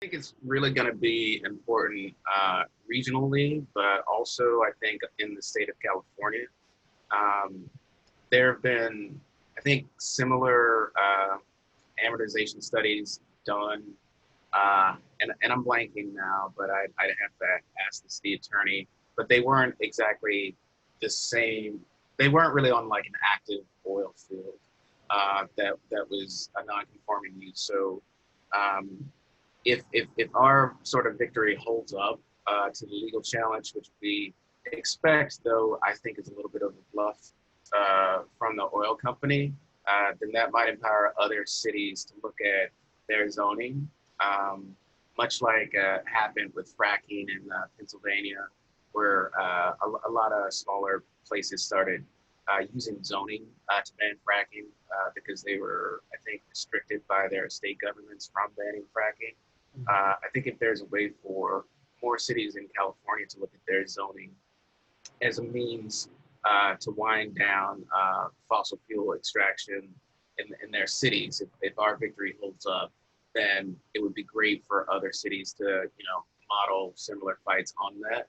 think it's really going to be important regionally, but also I think in the state of California. Um, there have been, I think, similar amortization studies done, and I'm blanking now, but I'd have to ask the city attorney, but they weren't exactly the same. They weren't really on like an active oil field that was a non-conforming use. So um, if our sort of victory holds up to the legal challenge, which we expect, though I think is a little bit of a bluff from the oil company, then that might empower other cities to look at their zoning, much like happened with fracking in Pennsylvania, where a lot of smaller places started using zoning to ban fracking because they were, I think, restricted by their state governments from banning fracking. I think if there's a way for more cities in California to look at their zoning as a means to wind down fossil fuel extraction in their cities, if our victory holds up, then it would be great for other cities to, model similar fights on that.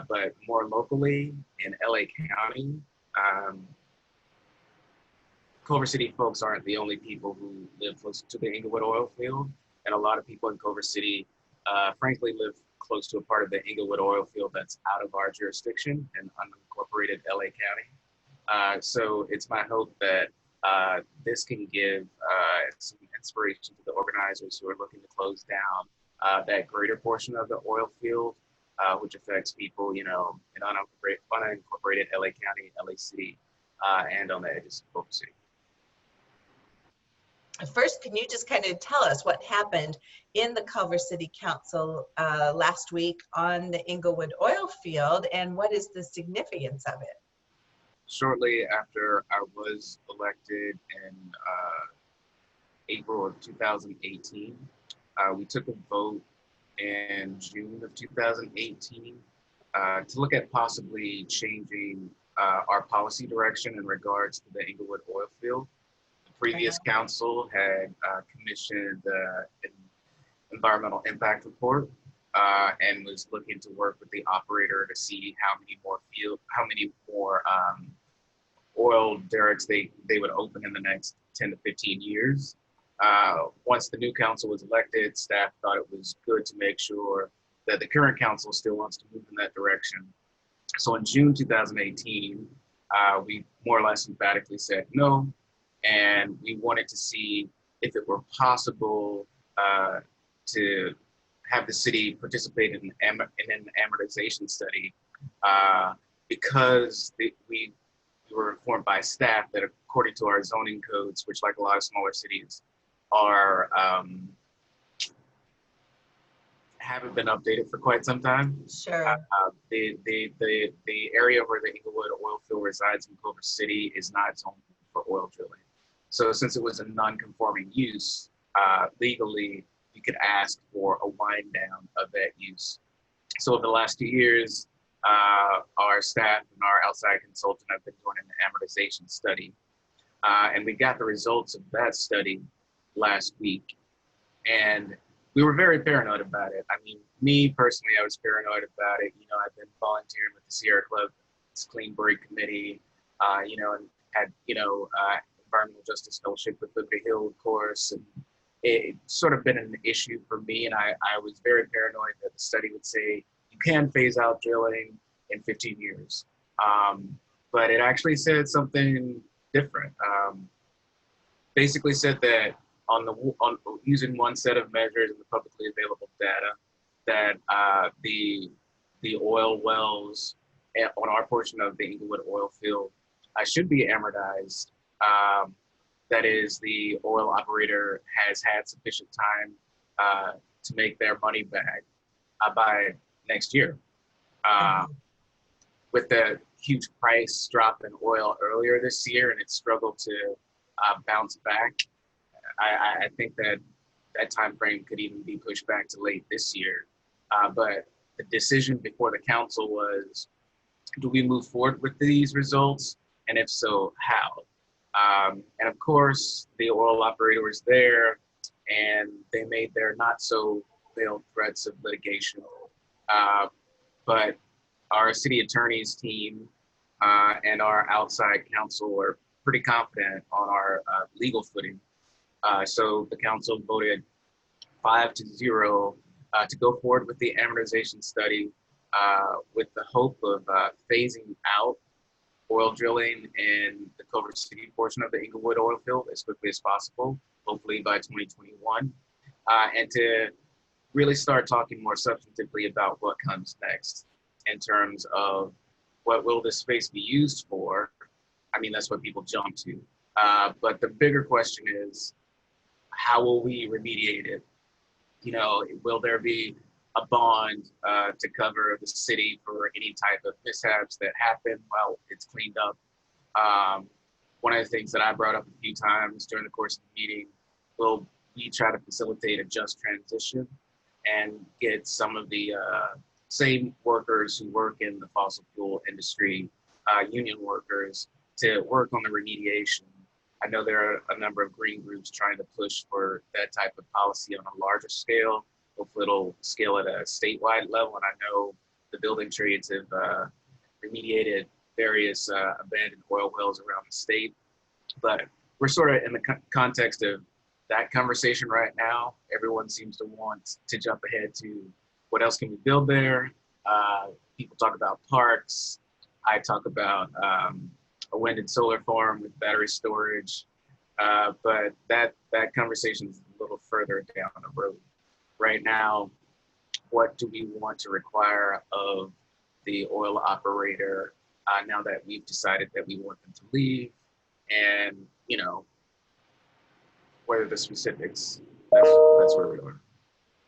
But more locally in LA County, Culver City folks aren't the only people who live close to the Inglewood Oil Field. And a lot of people in Culver City, frankly, live close to a part of the Inglewood Oil Field that's out of our jurisdiction and unincorporated LA County. So it's my hope that this can give some inspiration to the organizers who are looking to close down that greater portion of the oil field, which affects people, in unincorporated LA County, LA City, and on the edges of Culver City. First, can you just kind of tell us what happened in the Culver City Council last week on the Inglewood Oil Field, and what is the significance of it? Shortly after I was elected in April of 2018, we took a vote in June of 2018 to look at possibly changing our policy direction in regards to the Inglewood Oil Field. Previous council had commissioned an environmental impact report and was looking to work with the operator to see how many more oil derricks they would open in the next 10 to 15 years. Once the new council was elected, staff thought it was good to make sure that the current council still wants to move in that direction. So in June 2018, we more or less emphatically said no. And we wanted to see if it were possible to have the city participate in an amortization study because we were informed by staff that according to our zoning codes, which like a lot of smaller cities are, haven't been updated for quite some time. Sure. The area where the Inglewood Oil Field resides in Culver City is not zoned for oil drilling. So since it was a non-conforming use, legally, you could ask for a wind down of that use. So over the last 2 years, our staff and our outside consultant have been doing an amortization study. And we got the results of that study last week. And we were very paranoid about it. I mean, me personally, I was paranoid about it. I've been volunteering with the Sierra Club's Clean Break Committee, and had, environmental justice fellowship with Liberty Hill, of course, and it's sort of been an issue for me. And I was very paranoid that the study would say you can phase out drilling in 15 years. But it actually said something different. Basically said that on using one set of measures in the publicly available data, that the oil wells on our portion of the Inglewood Oil Field should be amortized. That is, the oil operator has had sufficient time to make their money back by next year. With the huge price drop in oil earlier this year and its struggle to bounce back, I think that time frame could even be pushed back to late this year. But the decision before the council was, do we move forward with these results? And if so, how? And of course, the oil operator was there and they made their not so veiled threats of litigation. Uh, but our city attorney's team and our outside counsel are pretty confident on our legal footing. So the council voted 5-0 to go forward with the amortization study with the hope of phasing out oil drilling in the Culver City portion of the Inglewood Oil Field as quickly as possible, hopefully by 2021, and to really start talking more substantively about what comes next in terms of what will this space be used for. I mean, that's what people jump to. But the bigger question is, how will we remediate it? You know, will there be a bond to cover the city for any type of mishaps that happen while it's cleaned up? One of the things that I brought up a few times during the course of the meeting, will we try to facilitate a just transition and get some of the same workers who work in the fossil fuel industry, union workers, to work on the remediation. I know there are a number of green groups trying to push for that type of policy on a larger scale. Hopefully it'll scale at a statewide level. And I know the building trades have remediated various abandoned oil wells around the state. But we're sort of in the context of that conversation right now. Everyone seems to want to jump ahead to what else can we build there. People talk about parks. I talk about a wind and solar farm with battery storage. But that conversation is a little further down the road. Right now, what do we want to require of the oil operator now that we've decided that we want them to leave? And, you know, what are the specifics? That's where we are.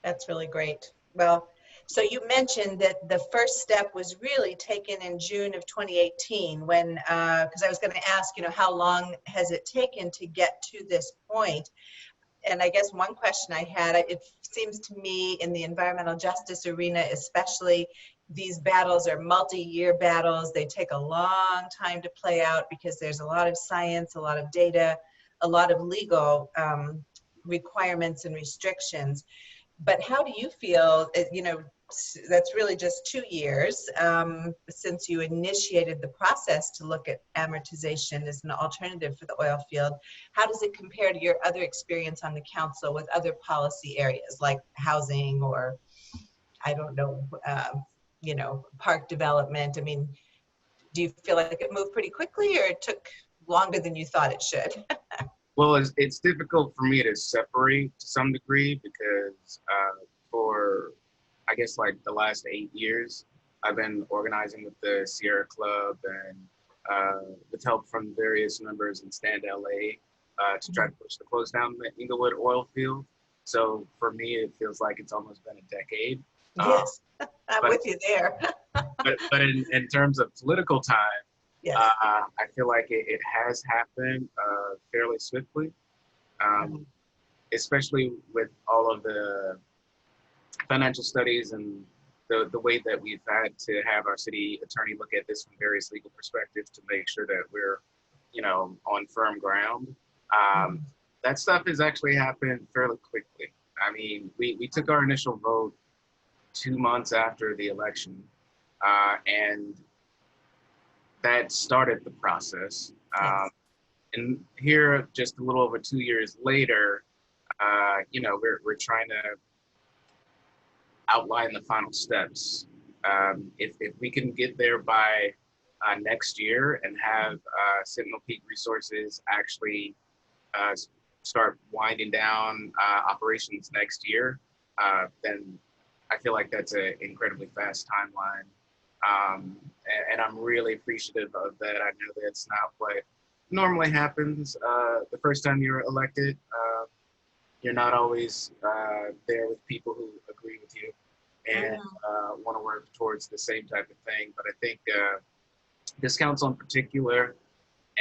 That's really great. Well, so you mentioned that the first step was really taken in June of 2018 when, because I was going to ask, you know, how long has it taken to get to this point? And I guess one question I had, it seems to me in the environmental justice arena, especially, these battles are multi-year battles. They take a long time to play out because there's a lot of science, a lot of data, a lot of legal requirements and restrictions. But how do you feel, you know, that's really just 2 years since you initiated the process to look at amortization as an alternative for the oil field. How does it compare to your other experience on the council with other policy areas like housing or, I don't know, you know, park development? I mean, do you feel like it moved pretty quickly or it took longer than you thought it should? Well, it's difficult for me to separate to some degree because for, I guess, like the last 8 years, I've been organizing with the Sierra Club and with help from various members in Stand LA to try to push the close down the Inglewood Oil Field. So for me, it feels like it's almost been a decade. Yes, I'm with you there. but in terms of political time, yes. I feel like it has happened fairly swiftly, especially with all of the financial studies and the way that we've had to have our city attorney look at this from various legal perspectives to make sure that we're, you know, on firm ground. That stuff has actually happened fairly quickly. I mean, we took our initial vote 2 months after the election, and that started the process. And here, just a little over 2 years later, you know, we're trying to outline the final steps. If we can get there by next year and have Sentinel Peak Resources actually start winding down operations next year, then I feel like that's an incredibly fast timeline. And I'm really appreciative of that. I know that's not what normally happens the first time you're elected. You're not always there with people who agree with you and want to work towards the same type of thing. But I think this council in particular,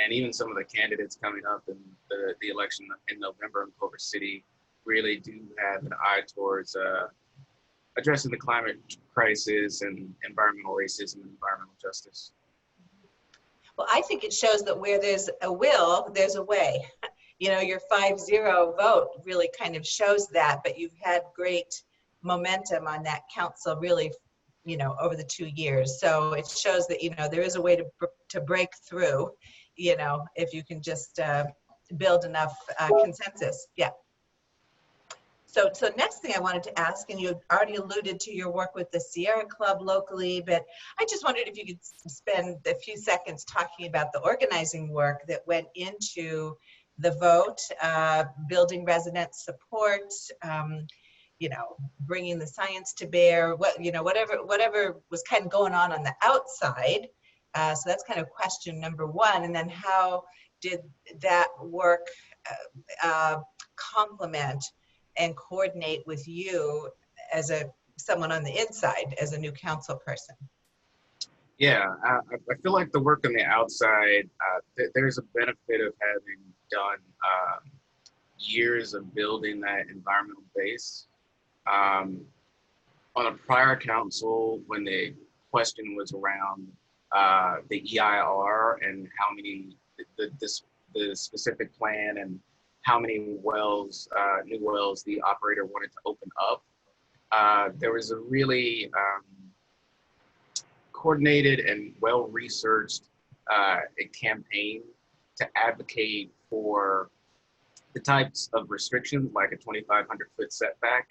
and even some of the candidates coming up in the election in November in Culver City, really do have an eye towards addressing the climate crisis and environmental racism and environmental justice. Well, I think it shows that where there's a will, there's a way. You know, your 5-0 vote really kind of shows that, but you've had great momentum on that council really, you know, over the 2 years. So it shows that, you know, there is a way to break through, you know, if you can just build enough consensus. Yeah. So next thing I wanted to ask, and you already alluded to your work with the Sierra Club locally, but I just wondered if you could spend a few seconds talking about the organizing work that went into the vote, building resident support, you know, bringing the science to bear, what, you know, whatever was kind of going on the outside. So that's kind of question number one. And then how did that work complement and coordinate with you as someone on the inside, as a new council person? Yeah, I feel like the work on the outside, there's a benefit of having done years of building that environmental base. On a prior council, when the question was around the EIR and how many, the specific plan and how many wells, new wells the operator wanted to open up, there was a really coordinated and well-researched a campaign to advocate for the types of restrictions, like a 2,500-foot setback,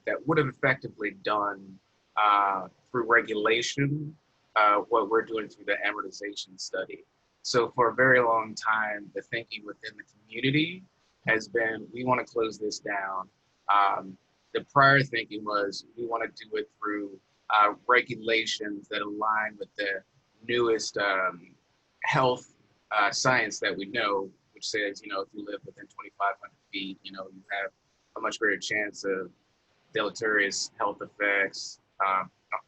that would have effectively done through regulation what we're doing through the amortization study. So for a very long time, the thinking within the community has been, we want to close this down. The prior thinking was, we want to do it through regulations that align with the newest health science that we know, which says, you know, if you live within 2,500 feet, you know, you have a much greater chance of deleterious health effects,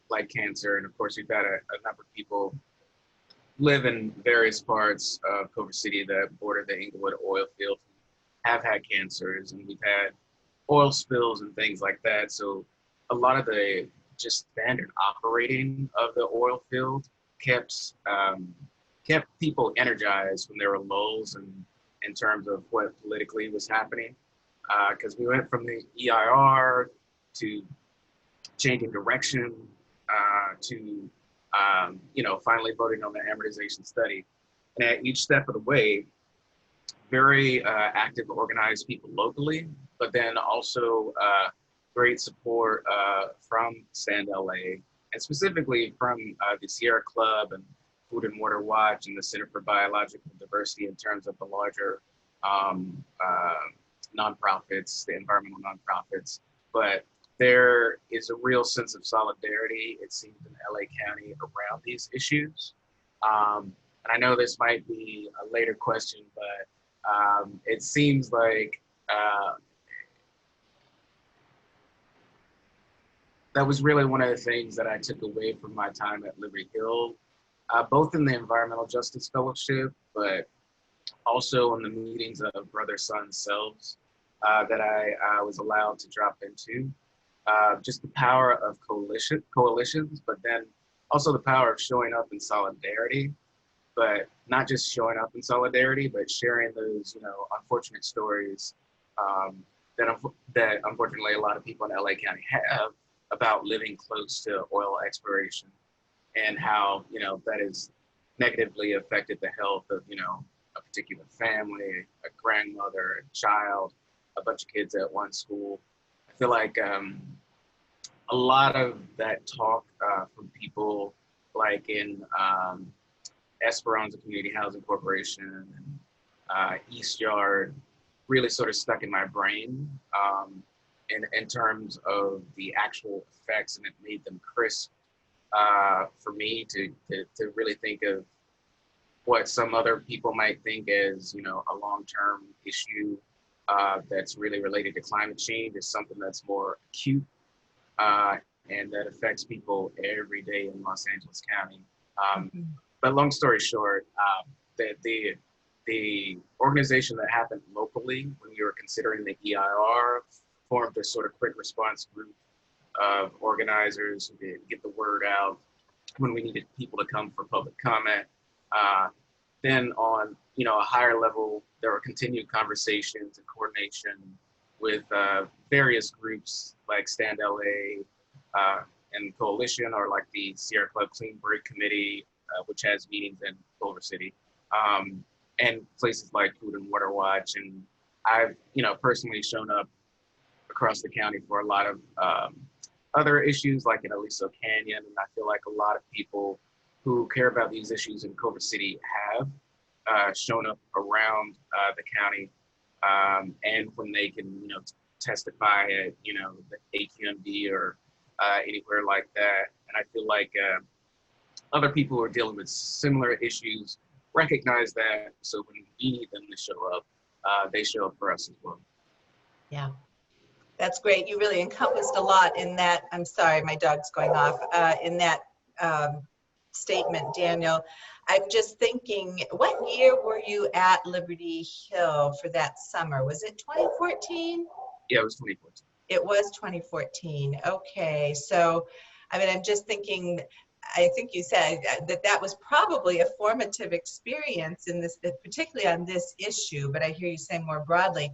like cancer. And of course, we've had a number of people live in various parts of Culver City that border the Inglewood Oil Field have had cancers, and we've had oil spills and things like that. So a lot of the just standard operating of the oil field kept people energized when there were lulls in terms of what politically was happening. Because we went from the EIR to changing direction to you know, finally voting on the amortization study. And at each step of the way, very active, organized people locally, but then also great support from Stand LA, and specifically from the Sierra Club and Food and Water Watch and the Center for Biological Diversity in terms of the larger nonprofits, the environmental nonprofits. But there is a real sense of solidarity, it seems, in LA County around these issues. And I know this might be a later question, but it seems like that was really one of the things that I took away from my time at Liberty Hill, both in the Environmental Justice Fellowship, but also in the meetings of Brother Son Selves that I was allowed to drop into. Just the power of coalitions, but then also the power of showing up in solidarity, but not just showing up in solidarity, but sharing those, you know, unfortunate stories that unfortunately a lot of people in LA County have about living close to oil exploration and how, you know, that has negatively affected the health of, you know, a particular family, a grandmother, a child, a bunch of kids at one school. I feel like a lot of that talk from people like in Esperanza Community Housing Corporation and East Yard really sort of stuck in my brain in terms of the actual effects, and it made them crisp for me to really think of what some other people might think as, you know, a long-term issue that's really related to climate change is something that's more acute and that affects people every day in Los Angeles County. But long story short, the organization that happened locally when we were considering the EIR formed a sort of quick response group of organizers who did get the word out when we needed people to come for public comment. Then on, you know, a higher level, there were continued conversations and coordination with various groups like Stand LA and Coalition, or like the Sierra Club Clean Break Committee, which has meetings in Culver City, and places like Food and Water Watch. And I've, personally shown up across the county for a lot of other issues like in Aliso Canyon. And I feel like a lot of people who care about these issues in Culver City have shown up around the county. And when they can, testify at, the AQMD or anywhere like that. And I feel like other people who are dealing with similar issues recognize that. So when we need them to show up, they show up for us as well. Yeah. That's great. You really encompassed a lot in that. I'm sorry, my dog's going off. In that statement, Daniel. I'm just thinking, what year were you at Liberty Hill for that summer? Was it 2014? Yeah, it was 2014. It was 2014. Okay. So, I mean, I'm just thinking, I think you said that that was probably a formative experience in this, particularly on this issue, but I hear you saying more broadly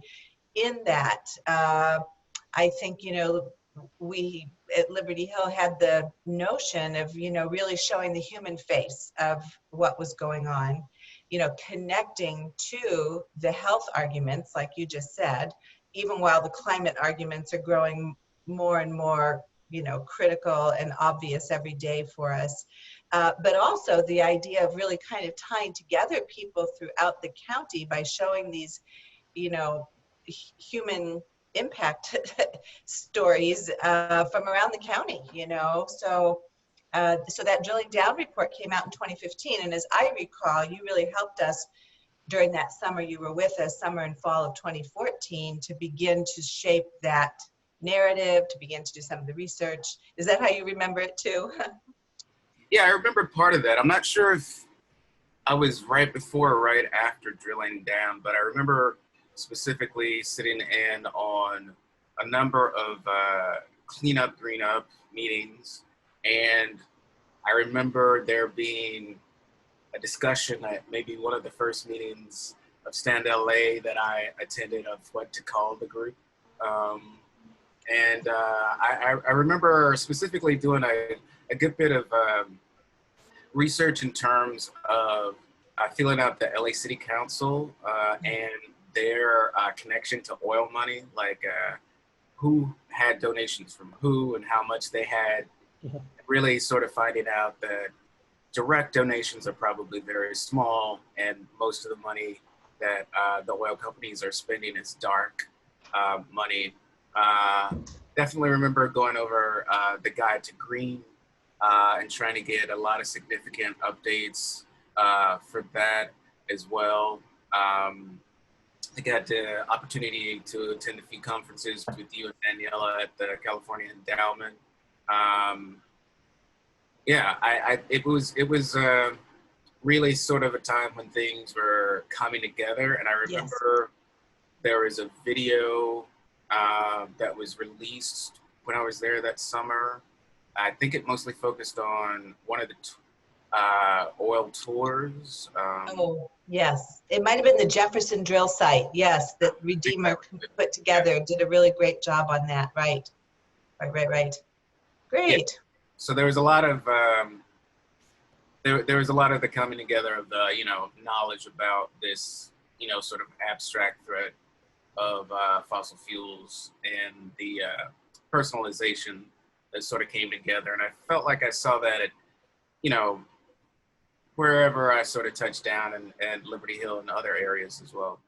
in that. I think, we at Liberty Hill had the notion of, really showing the human face of what was going on, connecting to the health arguments, like you just said, even while the climate arguments are growing more and more, critical and obvious every day for us. But also the idea of really kind of tying together people throughout the county by showing these, human impact stories from around the county, So that drilling down report came out in 2015. And as I recall, you really helped us during that summer you were with us, summer and fall of 2014, to begin to shape that narrative, to begin to do some of the research. Is that how you remember it too? Yeah, I remember part of that. I'm not sure if I was right before or right after drilling down, but I remember specifically sitting in on a number of cleanup, green up meetings. And I remember there being a discussion at maybe one of the first meetings of Stand LA that I attended of what to call the group. I remember specifically doing a good bit of research in terms of filling out the LA City Council and their connection to oil money, like who had donations from who and how much they had. Really sort of finding out that direct donations are probably very small, and most of the money that the oil companies are spending is dark money. Definitely remember going over the Guide to Green and trying to get a lot of significant updates for that as well. I got the opportunity to attend a few conferences with you and Daniela at the California Endowment. It was really sort of a time when things were coming together, and I remember there was a video that was released when I was there that summer. I think it mostly focused on one of the oil tours. Oh, yes. It might have been the Jefferson drill site. Yes, that Redeemer put together, did a really great job on that. Right. Great. Yeah. So there was a lot of there was a lot of the coming together of the knowledge about this sort of abstract threat of fossil fuels, and the personalization that sort of came together. And I felt like I saw that at wherever I sort of touched down, and Liberty Hill and other areas as well.